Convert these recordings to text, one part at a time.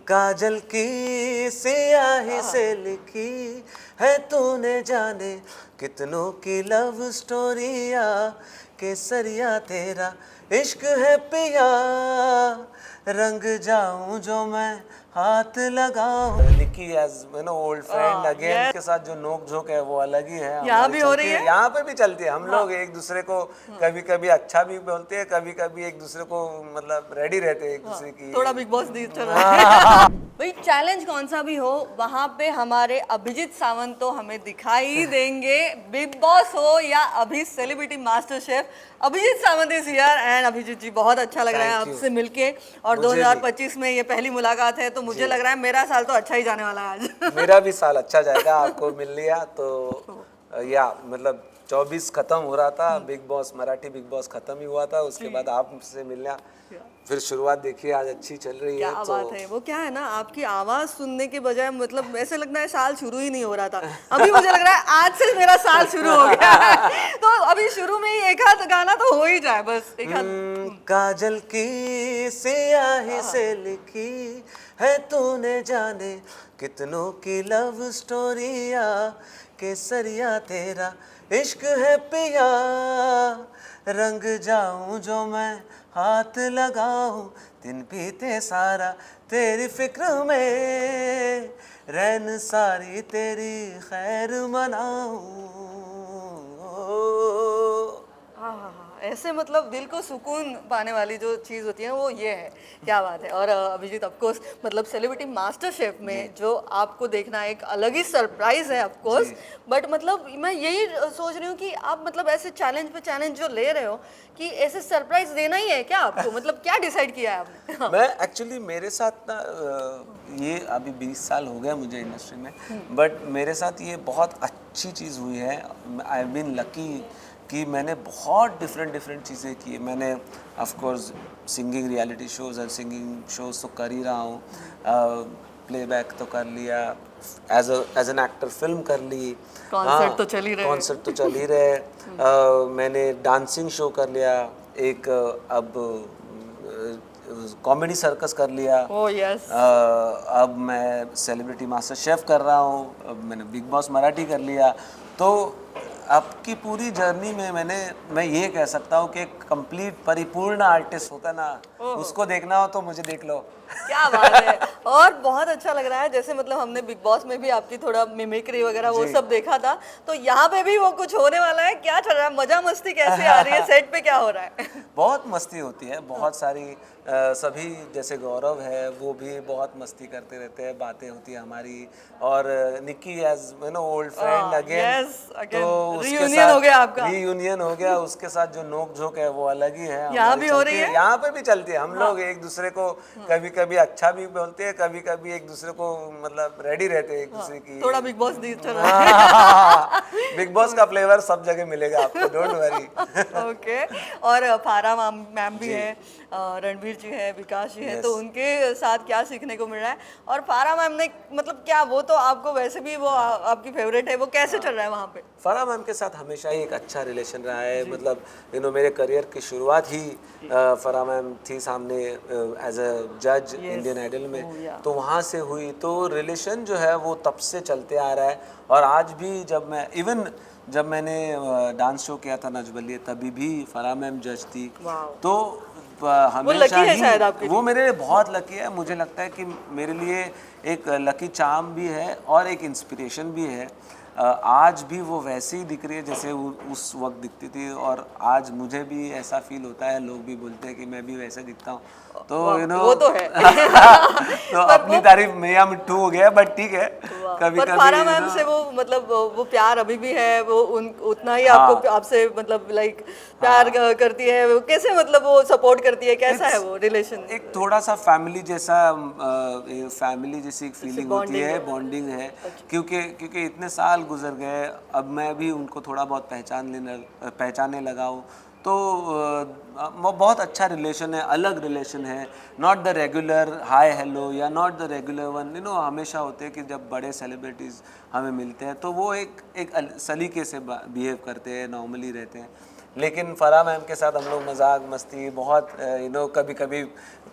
काजल की सियाही से लिखी है तूने जाने कितनों की लव स्टोरिया, केसरिया तेरा इश्क है पिया, रंग जाऊं जो मैं हाथ लगाऊं। Nikki as you know old friend again के साथ जो नोक झोंक है वो अलग ही है। यहाँ भी हो रही है, यहाँ पे भी चलती है। हम लोग एक दूसरे को कभी कभी अच्छा भी बोलते हैं, कभी कभी एक दूसरे को मतलब रेडी रहते हैं एक दूसरे की। थोड़ा बिग बॉस दी चल रहा है। भाई चैलेंज कौन सा भी हो वहाँ पे हमारे अभिजीत सावंत तो हमें दिखाई ही देंगे। बिग बॉस हो या अभी celebrity master chef, Abhijeet Sawant is here. And Abhijeet ji बहुत अच्छा लग रहा है आपसे मिलके, और 2025 में ये पहली मुलाकात है, तो मुझे लग रहा है मेरा साल तो अच्छा ही जाने वाला है आज। मेरा भी साल अच्छा जाएगा, आपको मिल लिया तो या मतलब 24 खत्म हो रहा था, big boss Marathi big boss खत्म ही हुआ था, उसके बाद आपसे मिलना, फिर शुरुआत देखिए आज अच्छी चल रही है। क्या बात है। वो क्या है ना, आपकी आवाज सुनने के बजाय मतलब ऐसे लगता है साल शुरू ही नहीं हो रहा था, अभी मुझे लग रहा है आज से मेरा साल शुरू हो गया है। तो अभी शुरू में ही एक आध गाना तो हो ही जाए बस। एक आध काजल की सियाही से लिखी है तूने जाने कितनों की लव स्टोरिया, केसरिया तेरा इश्क है पिया, रंग जाऊं जो मैं हाथ लगाऊं, दिन बीते सारा तेरी फिक्र में, रैन सारी तेरी खैर मनाऊं। ऐसे मतलब दिल को सुकून पाने वाली जो चीज़ होती है वो ये है। क्या बात है। और अभिजीत ऑफ कोर्स मतलब सेलिब्रिटी मास्टर शेफ में जो आपको देखना एक अलग ही सरप्राइज है ऑफ कोर्स, बट मतलब मैं यही सोच रही हूँ कि आप मतलब ऐसे चैलेंज पे चैलेंज जो ले रहे हो कि ऐसे सरप्राइज देना ही है क्या आपको, मतलब क्या डिसाइड किया है आपने? मैं एक्चुअली मेरे साथ ना ये अभी 20 साल हो गया मुझे इंडस्ट्री में, बट मेरे साथ ये बहुत अच्छी चीज़ हुई है। आई हैव बीन लकी कि मैंने बहुत डिफरेंट चीज़ें की। मैंने of course singing reality shows और सिंगिंग शोज़ तो कर ही रहा हूँ, प्लेबैक तो कर लिया, एज एन एक्टर फिल्म कर ली, कॉन्सर्ट तो चल ही रहे, कॉन्सर्ट तो चल ही रहे। मैंने डांसिंग शो कर लिया, एक अब कॉमेडी सर्कस कर लिया। Oh yes. अब मैं सेलिब्रिटी मास्टर शेफ कर रहा हूँ, अब मैंने बिग बॉस मराठी कर लिया। तो अब की पूरी जर्नी में मैं ये कह सकता हूँ कि एक कंप्लीट परिपूर्ण आर्टिस्ट होता है ना, उसको देखना हो तो मुझे देख लो। क्या बात है। और बहुत अच्छा लग रहा है, जैसे मतलब हमने बिग बॉस में भी आपकी थोड़ा मिमिक्री वगैरह वो सब देखा था, तो यहाँ पे भी वो कुछ होने वाला है। क्या चल रहा है, मजा मस्ती कैसे आ रही है, सेट पे क्या हो रहा है? बहुत मस्ती होती है, बहुत सारी सभी जैसे गौरव है वो भी बहुत मस्ती करते रहते हैं, बातें होती है हमारी। और Nikki as you know old friend again, तो उसके साथ हो गया आपका, रीयूनियन हो गया, उसके साथ जो नोक झोंक है वो अलग ही है। यहाँ भी हो रही है, यहाँ पे भी चलती है। हम लोग एक दूसरे को कभी कभी अच्छा भी बोलते हैं, कभी कभी एक दूसरे को मतलब रेडी रहते हैं एक दूसरे की। थोड़ा बिग बॉस दी चल रहा है। बिग बॉस का फ्लेवर सब जगह मिलेगा आपको, डोंट वरी। ओके। और फारा मैम भी है, रणवीर जी है, विकास जी है, तो उनके साथ क्या सीखने को मिल रहा है? और फारा मैम ने मतलब क्या, वो तो आपको वैसे भी वो आपकी फेवरेट है, वो कैसे चल रहा है वहाँ पे? फारा मैम के साथ हमेशा ही एक अच्छा रिलेशन रहा है। मतलब मेरे करियर की शुरुआत ही फारा मैम थी सामने एज अ जज इंडियन आइडल में, तो वहाँ से हुई। तो रिलेशन जो है वो तब से चलते आ रहा है। और आज भी जब मैंने डांस शो किया था नच बलिए, तभी भी फारा मैम जज थी। तो हमेशा ही वो मेरे लिए बहुत लकी है। मुझे लगता है कि मेरे लिए एक लकी चार्म भी है और एक इंस्पिरेशन भी है। आज भी वो वैसे ही दिख रही है जैसे उस वक्त दिखती थी, और आज मुझे भी ऐसा फील होता है। लोग भी बोलते हैं कि मैं भी वैसे दिखता हूँ, तो वो तो है। तो अपनी तारीफ मैया मिट्ठू हो गया, बट ठीक है। कभी पर फारा मैम से वो मतलब वो प्यार अभी भी है, वो उतना ही आपको आपसे मतलब लाइक प्यार करती है, वो कैसे मतलब वो सपोर्ट करती है, कैसा है वो रिलेशन? एक थोड़ा सा फैमिली जैसी एक फीलिंग होती है, बॉन्डिंग है। क्योंकि इतने साल गुजर गए, अब मैं भी उनको थोड़ा बहुत पहचानने लगा हूँ। तो वो बहुत अच्छा रिलेशन है, अलग रिलेशन है, not the regular hi hello या नॉट द रेगुलर वन। हमेशा होते हैं कि जब बड़े सेलिब्रिटीज़ हमें मिलते हैं तो वो एक सलीके से बिहेव करते हैं, नॉर्मली रहते हैं। लेकिन फराह मैम के साथ हम लोग मजाक मस्ती बहुत कभी कभी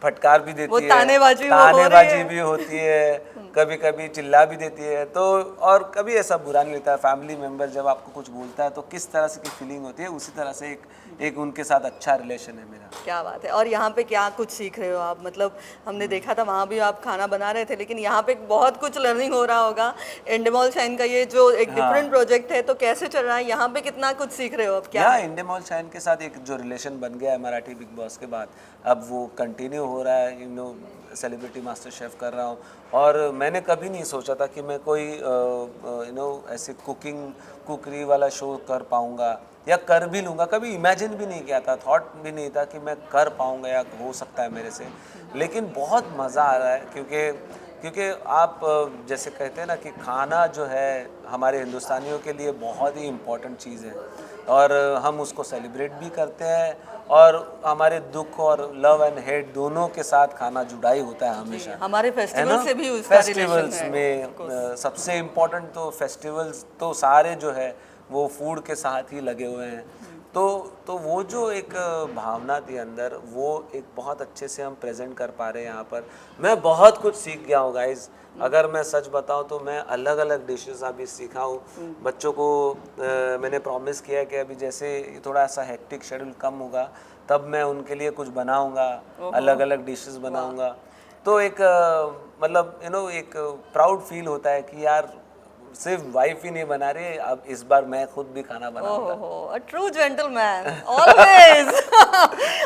फटकार भी देती है, तानेबाजी भी होती है, कभी कभी चिल्ला भी देती है, तो और कभी ऐसा बुरा नहीं लगता है। फैमिली मेंबर जब आपको कुछ बोलता है तो किस तरह से की फीलिंग होती है, उसी तरह से एक उनके साथ अच्छा रिलेशन है मेरा। क्या बात है। और यहाँ पे क्या कुछ सीख रहे हो आप? मतलब हमने देखा था वहाँ भी आप खाना बना रहे थे, लेकिन यहाँ पे बहुत कुछ लर्निंग हो रहा होगा। इंडेमॉल शाइन का ये जो एक डिफरेंट प्रोजेक्ट है, तो कैसे चल रहा है यहाँ पे, कितना कुछ सीख रहे हो अब? क्या इंडेमॉल शाइन के साथ एक जो रिलेशन बन गया है मराठी बिग बॉस के बाद, अब वो कंटिन्यू हो रहा है। सेलिब्रिटी मास्टर शेफ कर रहा हूँ, और मैंने कभी नहीं सोचा था कि मैं कोई ऐसे कुकरी वाला शो कर पाऊँगा या कर भी लूँगा। कभी इमेजिन भी नहीं किया था, थॉट भी नहीं था कि मैं कर पाऊँगा या हो सकता है मेरे से। लेकिन बहुत मज़ा आ रहा है, क्योंकि आप जैसे कहते हैं ना कि खाना जो है हमारे हिंदुस्तानियों के लिए बहुत ही इम्पोर्टेंट चीज़ है, और हम उसको सेलिब्रेट भी करते हैं, और हमारे दुख और लव एंड हेट दोनों के साथ खाना जुड़ा ही होता है हमेशा। हमारे फेस्टिवल से भी उसका फेस्टिवल्स में सबसे इम्पोर्टेंट तो फेस्टिवल्स तो सारे जो है वो फूड के साथ ही लगे हुए हैं। तो वो जो एक भावना थी अंदर, वो एक बहुत अच्छे से हम प्रेजेंट कर पा रहे हैं यहाँ पर। मैं बहुत कुछ सीख गया हूँ गाइज, अगर मैं सच बताऊँ तो मैं अलग अलग डिशेस अभी सीखा हूँ। बच्चों को मैंने प्रॉमिस किया है कि अभी जैसे थोड़ा सा हेक्टिक शेड्यूल कम होगा तब मैं उनके लिए कुछ बनाऊँगा, अलग अलग डिशेस बनाऊँगा। तो एक मतलब एक प्राउड फील होता है कि यार सिर्फ वाइफ ही नहीं बना रही, अब इस बार मैं खुद भी खाना बनाऊंगा। A true gentleman always.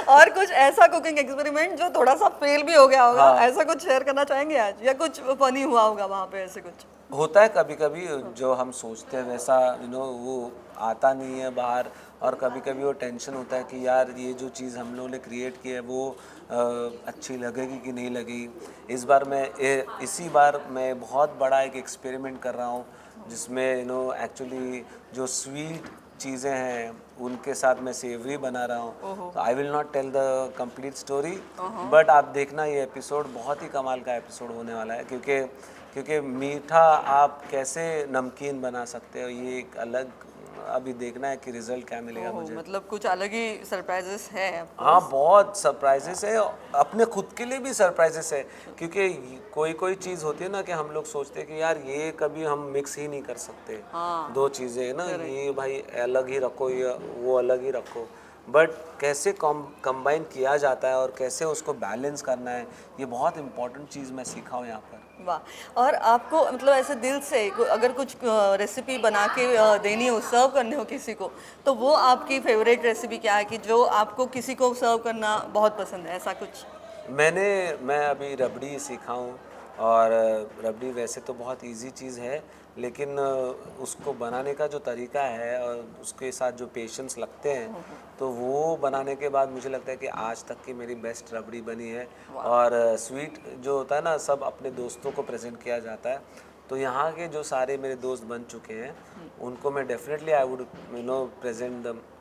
और कुछ ऐसा कुकिंग एक्सपेरिमेंट जो थोड़ा सा फेल भी हो गया होगा, ऐसा कुछ शेयर करना चाहेंगे आज, या कुछ फनी हुआ होगा वहाँ पे? ऐसे कुछ होता है कभी कभी, जो हम सोचते हैं वैसा वो आता नहीं है बाहर, और कभी कभी वो टेंशन होता है कि यार ये जो चीज़ हम लोगों ने क्रिएट की है वो अच्छी लगेगी कि नहीं लगेगी। इसी बार मैं बहुत बड़ा एक एक्सपेरिमेंट कर रहा हूँ, जिसमें एक्चुअली जो स्वीट चीज़ें हैं उनके साथ मैं सेवरी बना रहा हूँ। तो I will not tell the complete story, but आप देखना ये एपिसोड बहुत ही कमाल का एपिसोड होने वाला है, क्योंकि मीठा आप कैसे नमकीन बना सकते हो, ये एक अलग अभी देखना है कि रिजल्ट क्या मिलेगा मुझे। मतलब कुछ अलग ही सरप्राइजेस है। हाँ, बहुत सरप्राइजेस है, अपने खुद के लिए भी सरप्राइजेस है, क्योंकि कोई चीज़ होती है ना कि हम लोग सोचते हैं कि यार ये कभी हम मिक्स ही नहीं कर सकते। दो चीज़ें है ना, ये भाई अलग ही रखो, ये वो अलग ही रखो, बट कैसे कंबाइन किया जाता है और कैसे उसको बैलेंस करना है, ये बहुत इंपॉर्टेंट चीज़ मैं सीखा हूँ यहाँ पर। वाह। और आपको मतलब ऐसे दिल से अगर कुछ रेसिपी बना के देनी हो, सर्व करने हो किसी को, तो वो आपकी फेवरेट रेसिपी क्या है कि जो आपको किसी को सर्व करना बहुत पसंद है, ऐसा कुछ? मैं अभी रबड़ी सीखा हूँ, और रबड़ी वैसे तो बहुत इजी चीज़ है, लेकिन उसको बनाने का जो तरीका है और उसके साथ जो पेशेंस लगते हैं, तो वो बनाने के बाद मुझे लगता है कि आज तक की मेरी बेस्ट रबड़ी बनी है। और स्वीट जो होता है ना, सब अपने दोस्तों को प्रेजेंट किया जाता है, तो यहाँ के जो सारे मेरे दोस्त बन चुके हैं उनको मैं definitely I would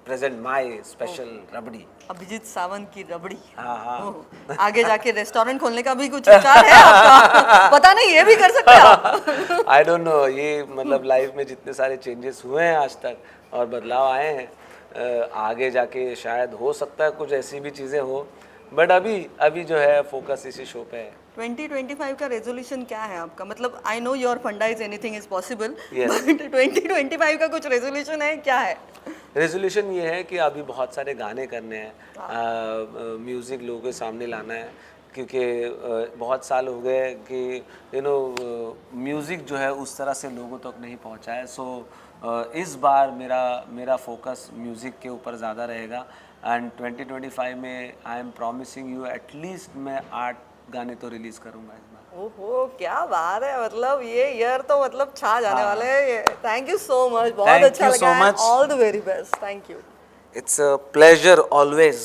present my special rabri, Abhijeet Sawant की रबड़ी। हाँ। आगे जाके रेस्टोरेंट खोलने का भी कुछ विचार है आपका? पता नहीं, ये भी कर सकते हैं आप। आई डोंट नो, ये मतलब लाइफ में जितने सारे चेंजेस हुए हैं आज तक और बदलाव आए हैं, आगे जाके शायद हो सकता है कुछ ऐसी भी चीज़ें हो, बट अभी जो है फोकस इसी शो पे है। 2025 का रेजोल्यूशन क्या है आपका? मतलब आई नो योर फंडा is anything is possible, Yes. But 2025 का कुछ रेजोल्यूशन है, क्या है? रेजोल्यूशन ये है कि अभी बहुत सारे गाने करने हैं, म्यूज़िक लोगों के सामने लाना है, क्योंकि बहुत साल हो गए कि म्यूज़िक जो है उस तरह से लोगों तक नहीं पहुंचा है। सो इस बार मेरा फोकस म्यूज़िक के ऊपर ज़्यादा रहेगा, एंड 2025 में I am promising you at least मैं 8 गाने तो रिलीज़ करूँगा इस बार। ओहो, क्या बात है। मतलब ये ईयर तो मतलब छा जाने वाले हैं। थैंक यू सो मच, बहुत अच्छा लगा। All the very best. Thank you. It's a pleasure always.